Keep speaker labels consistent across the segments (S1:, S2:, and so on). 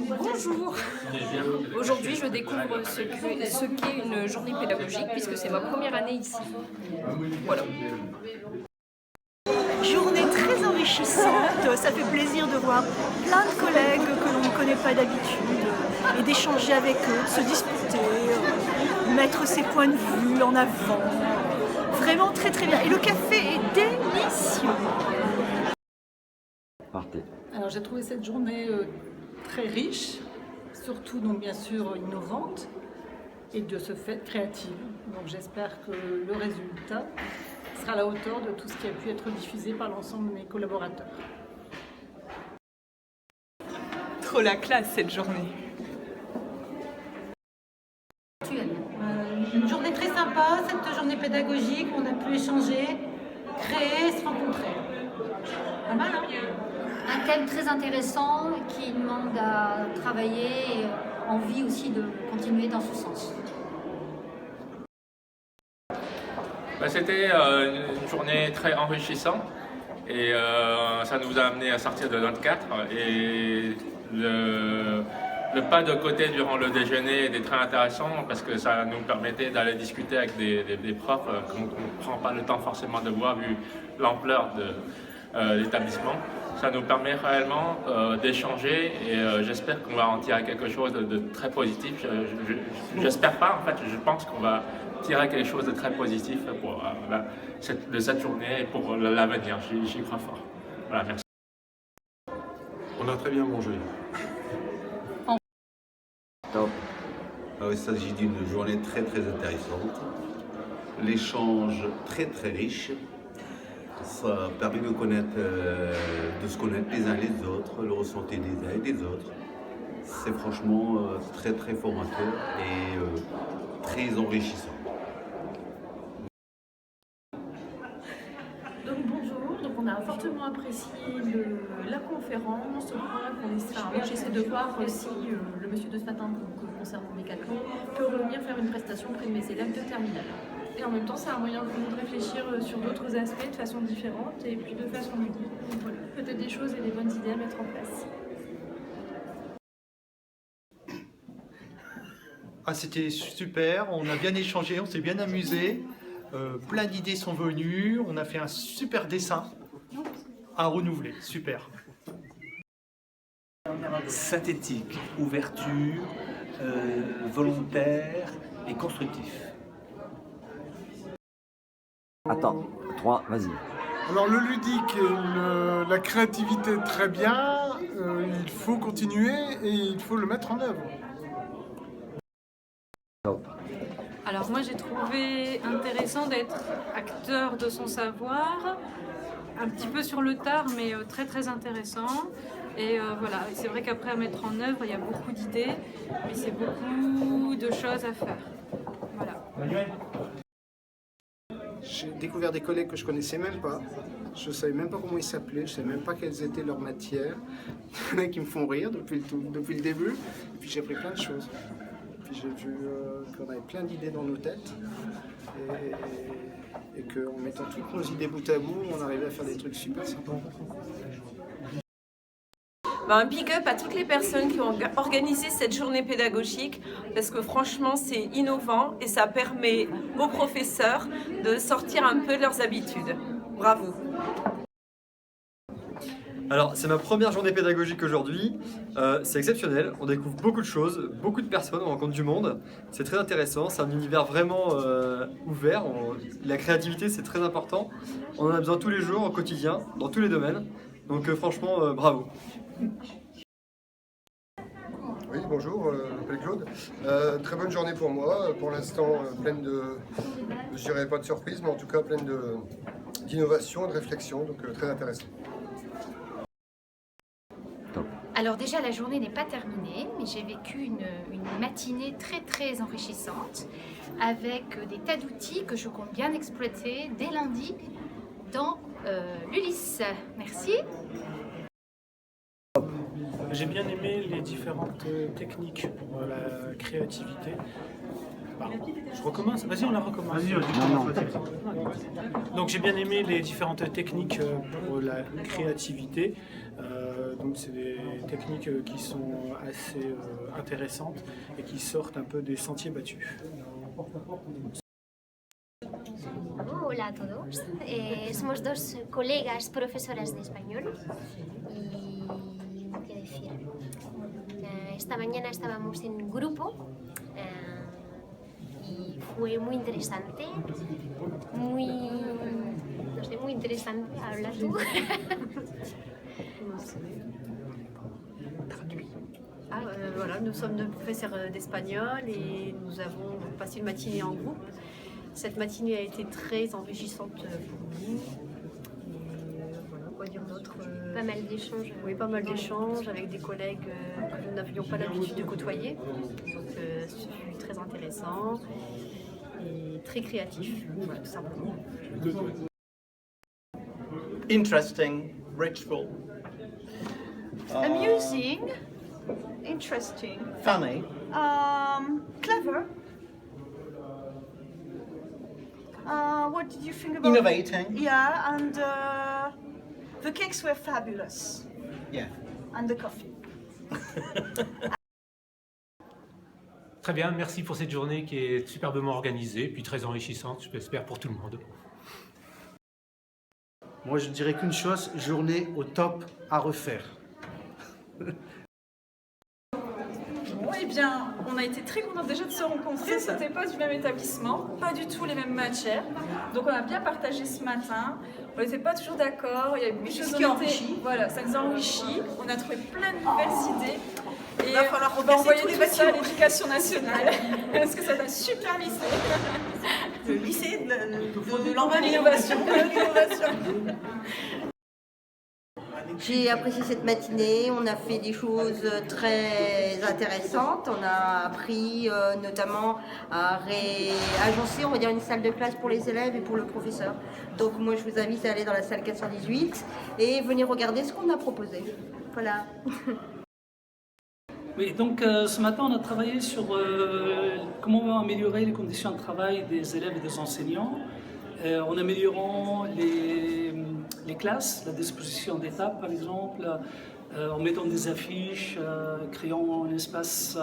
S1: Bonjour. Aujourd'hui, je découvre ce qu'est une journée pédagogique puisque c'est ma première année ici. Voilà.
S2: Journée très enrichissante, ça fait plaisir de voir plein de collègues que l'on ne connaît pas d'habitude et d'échanger avec eux, de se disputer, mettre ses points de vue en avant. Vraiment très très bien. Et le café est délicieux.
S3: Partez.
S4: Alors j'ai trouvé cette journée très riche, surtout donc bien sûr innovante et de ce fait créative. Donc j'espère que le résultat sera à la hauteur de tout ce qui a pu être diffusé par l'ensemble de mes collaborateurs.
S5: Trop la classe cette journée.
S6: Une journée très sympa, cette journée pédagogique, on a pu échanger, créer, se rencontrer. Pas mal, hein?
S7: Un thème très intéressant qui demande à travailler et envie aussi de continuer dans ce sens.
S8: C'était une journée très enrichissante et ça nous a amené à sortir de notre cadre et le pas de côté durant le déjeuner était très intéressant parce que ça nous permettait d'aller discuter avec des profs qu'on ne prend pas le temps forcément de voir vu l'ampleur de l'établissement. Ça nous permet réellement d'échanger et j'espère qu'on va en tirer quelque chose de très positif. J'espère pas, en fait, je pense qu'on va tirer quelque chose de très positif pour de cette journée et pour l'avenir. J'y crois fort. Voilà, merci.
S9: On a très bien mangé.
S3: Top.
S10: Alors, il s'agit d'une journée très très intéressante. L'échange très très riche. Ça permet de se connaître les uns les autres, le ressenti des uns et des autres. C'est franchement très très formateur et très enrichissant.
S11: Donc bonjour, donc on a fortement apprécié la conférence. Moi j'essaie de voir si le monsieur de ce matin, concernant Décathlon, peut revenir faire une prestation auprès de mes élèves de terminale. Et en même temps, c'est un moyen pour nous de réfléchir sur d'autres aspects de façon différente et puis de façon ludique. Donc voilà, peut-être des choses et des bonnes idées à mettre en place.
S12: Ah, c'était super, on a bien échangé, on s'est bien amusé, plein d'idées sont venues, on a fait un super dessin à renouveler, super.
S13: Synthétique, ouverture, volontaire et constructif.
S3: Attends, 3, vas-y.
S9: Alors le ludique et la créativité très bien, il faut continuer et il faut le mettre en œuvre.
S3: Top.
S14: Alors moi j'ai trouvé intéressant d'être acteur de son savoir, un petit peu sur le tard mais très très intéressant. Et voilà, c'est vrai qu'après à mettre en œuvre il y a beaucoup d'idées, mais c'est beaucoup de choses à faire. Voilà.
S15: J'ai découvert des collègues que je connaissais même pas. Je savais même pas comment ils s'appelaient, je savais même pas quelles étaient leurs matières. Il y en a qui me font rire depuis le début. Et puis j'ai appris plein de choses. Puis j'ai vu qu'on avait plein d'idées dans nos têtes. Et qu'en mettant toutes nos idées bout à bout, on arrivait à faire des trucs super sympas.
S16: Un big up à toutes les personnes qui ont organisé cette journée pédagogique parce que franchement c'est innovant et ça permet aux professeurs de sortir un peu de leurs habitudes. Bravo.
S17: Alors c'est ma première journée pédagogique aujourd'hui, c'est exceptionnel, on découvre beaucoup de choses, beaucoup de personnes, on rencontre du monde, c'est très intéressant, c'est un univers vraiment ouvert, la créativité c'est très important, on en a besoin tous les jours, au quotidien, dans tous les domaines, donc franchement bravo.
S9: Oui, bonjour, je m'appelle Claude. Très bonne journée pour moi, pour l'instant pleine de, je dirais pas de surprise, mais en tout cas pleine d'innovation, de réflexion, donc très intéressant.
S18: Alors déjà la journée n'est pas terminée, mais j'ai vécu une matinée très très enrichissante avec des tas d'outils que je compte bien exploiter dès lundi dans l'Ulysse. Merci.
S19: J'ai bien aimé les différentes techniques pour la créativité. Je recommence. Vas-y, on la recommence. Donc j'ai bien aimé les différentes techniques pour la créativité. donc c'est des techniques qui sont assez intéressantes et qui sortent un peu des sentiers battus.
S20: Hola a todos. Somos dos colegas profesoras de español y ¿qué decir? Esta mañana estábamos en grupo y fue muy interesante, muy, no sé, muy interesante. Habla tú.
S11: Voilà, nous sommes deux professeurs d'espagnol et nous avons passé une matinée en groupe. Cette matinée a été très enrichissante pour nous. Voilà, quoi dire d'autre
S20: Pas mal d'échanges.
S11: Oui, pas mal d'échanges avec des collègues que nous n'avions pas l'habitude de côtoyer. Donc ce fut très intéressant et très créatif, voilà, tout simplement.
S21: Interesting, ritual.
S2: Amusing, interesting,
S21: Funny.
S2: clever. What did you think about
S21: Innovating.
S2: Yeah, and the cakes were fabulous.
S21: Yeah.
S2: And the coffee.
S22: Très bien, merci pour cette journée qui est superbement organisée, puis très enrichissante, je l'espère, pour tout le monde.
S15: Moi, je dirais qu'une chose, journée au top à refaire.
S5: Bon, eh bien, on a été très contents déjà de se rencontrer. C'était pas du même établissement, pas du tout les mêmes matières. Donc on a bien partagé ce matin. On n'était pas toujours d'accord. Il y a eu des choses
S2: qui enrichit.
S5: Voilà, ça nous a enrichis. On a trouvé plein de nouvelles idées. Et
S2: il va falloir
S5: on va envoyer
S2: tous les
S5: tout ça à
S2: bâtiments.
S5: l'Éducation nationale parce que c'est un super lycée.
S2: Le lycée de
S5: l'innovation.
S23: J'ai apprécié cette matinée, on a fait des choses très intéressantes, on a appris notamment à réagencer, on va dire, une salle de classe pour les élèves et pour le professeur. Donc moi je vous invite à aller dans la salle 418 et venir regarder ce qu'on a proposé. Voilà.
S24: Oui, donc ce matin on a travaillé sur comment améliorer les conditions de travail des élèves et des enseignants en améliorant les classes, la disposition des tables par exemple, en mettant des affiches, créant un espace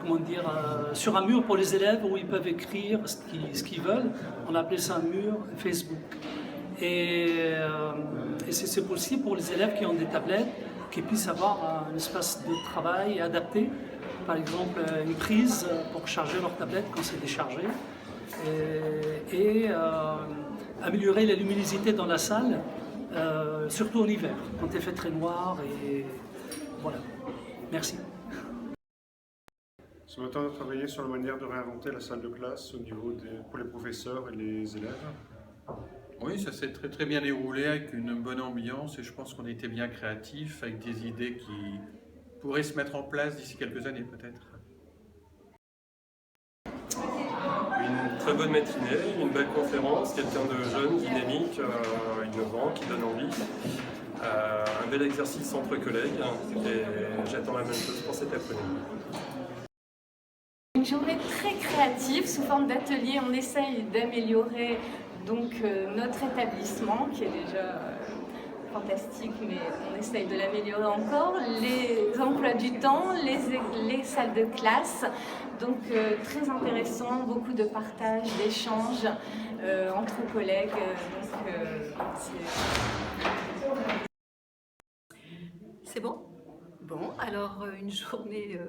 S24: comment dire, sur un mur pour les élèves où ils peuvent écrire ce qu'ils veulent. On a appelé ça un mur Facebook. Et c'est possible pour les élèves qui ont des tablettes, qu'ils puissent avoir un espace de travail adapté, par exemple une prise pour charger leur tablette quand c'est déchargé, et améliorer la luminosité dans la salle, surtout en hiver, quand il fait très noir, et voilà. Merci.
S19: Ce matin, on a travaillé sur la manière de réinventer la salle de classe au niveau pour les professeurs et les élèves.
S25: Oui, ça s'est très bien déroulé avec une bonne ambiance et je pense qu'on a été bien créatifs avec des idées qui pourraient se mettre en place d'ici quelques années peut-être.
S26: Une très bonne matinée, une belle conférence, quelqu'un de jeune, dynamique, innovant, qui donne envie. Un bel exercice entre collègues et j'attends la même chose pour cet après-midi.
S27: Une journée très créative sous forme d'atelier. On essaye d'améliorer donc notre établissement qui est déjà fantastique, mais on essaye de l'améliorer encore. Les emplois du temps, les salles de classe, donc très intéressant, beaucoup de partage, d'échanges entre collègues.
S11: C'est bon? Bon, alors une journée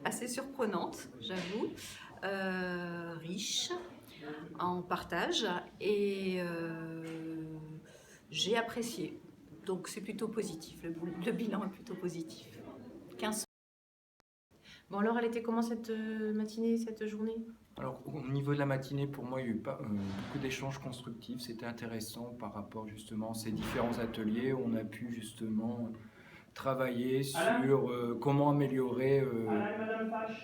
S11: assez surprenante, j'avoue, riche en partage et j'ai apprécié. Donc c'est plutôt positif, le bilan est plutôt positif. 15. Bon alors elle était comment cette matinée, cette journée?
S28: Alors au niveau de la matinée, pour moi il y a eu beaucoup d'échanges constructifs, c'était intéressant par rapport justement à ces différents ateliers où on a pu justement travailler sur comment améliorer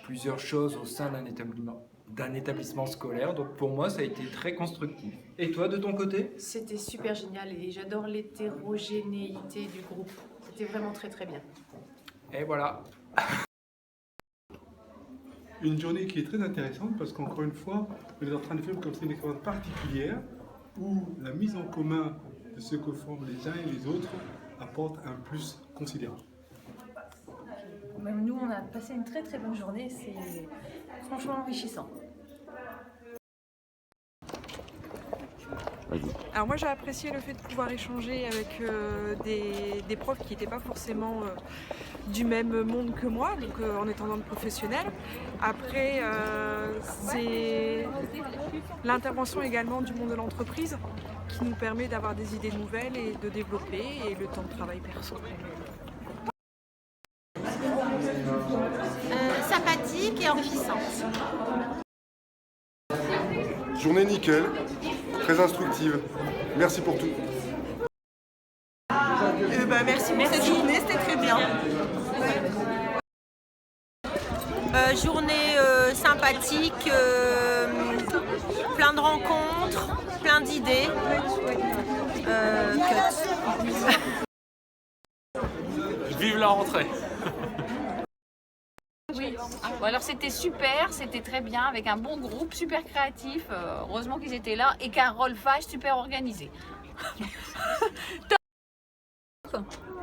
S28: plusieurs choses au sein d'un établissement scolaire. Donc pour moi, ça a été très constructif. Et toi, de ton côté?
S11: C'était super génial et j'adore l'hétérogénéité du groupe. C'était vraiment très très bien.
S28: Et voilà.
S29: Une journée qui est très intéressante parce qu'encore une fois, on est en train de faire comme c'est une expérience particulière où la mise en commun de ce que forment les uns et les autres apporte un plus considérable.
S11: Nous, on a passé une très très bonne journée, c'est franchement enrichissant.
S1: Alors moi j'ai apprécié le fait de pouvoir échanger avec des profs qui n'étaient pas forcément du même monde que moi, donc en étant dans le professionnel. Après c'est l'intervention également du monde de l'entreprise qui nous permet d'avoir des idées nouvelles et de développer et le temps de travail perso.
S18: Sympathique et enrichissante.
S9: Journée nickel, très instructive. Merci pour tout.
S3: Merci pour cette journée, c'était très bien. Journée sympathique, plein de rencontres, plein d'idées.
S4: Vive la rentrée.
S6: Oui, bon, alors c'était super, c'était très bien, avec un bon groupe, super créatif, heureusement qu'ils étaient là, et Carole Fage, super organisé.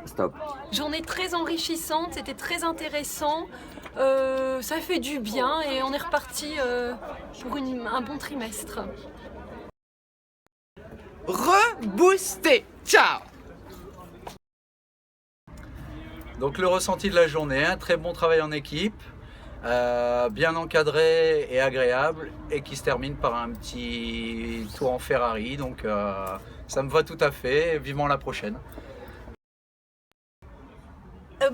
S7: Stop.
S6: Journée très enrichissante, c'était très intéressant, ça fait du bien et on est reparti pour un bon trimestre.
S21: Reboosté. Ciao. Donc le ressenti de la journée, un très bon travail en équipe, bien encadré et agréable, et qui se termine par un petit tour en Ferrari, donc ça me va tout à fait, vivement la prochaine.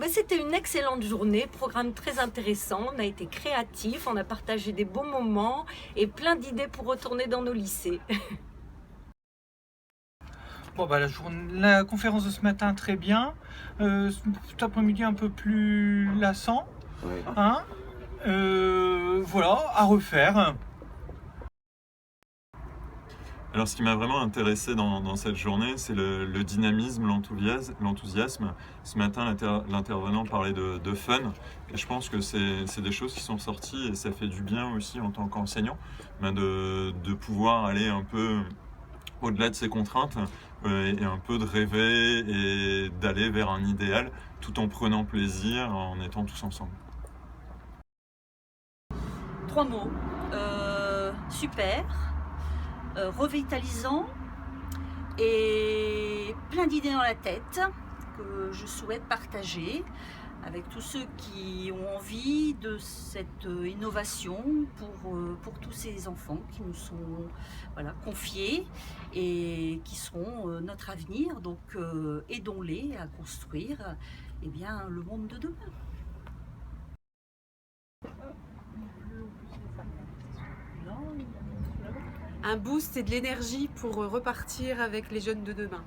S8: C'était une excellente journée, programme très intéressant, on a été créatifs, on a partagé des bons moments et plein d'idées pour retourner dans nos lycées.
S10: Bon, la conférence de ce matin, très bien. Cet après-midi, un peu plus lassant.
S7: Ouais.
S10: Hein voilà, à refaire.
S12: Alors, ce qui m'a vraiment intéressé dans cette journée, c'est le dynamisme, l'enthousiasme. Ce matin, l'intervenant parlait de fun. Et je pense que c'est des choses qui sont sorties et ça fait du bien aussi en tant qu'enseignant de pouvoir aller un peu au-delà de ces contraintes et un peu de rêver et d'aller vers un idéal tout en prenant plaisir, en étant tous ensemble.
S8: 3 mots. Super, revitalisant et plein d'idées dans la tête que je souhaite partager avec tous ceux qui ont envie de cette innovation pour tous ces enfants qui nous sont confiés et qui seront notre avenir. Donc aidons-les à construire le monde de demain.
S1: Un boost et de l'énergie pour repartir avec les jeunes de demain.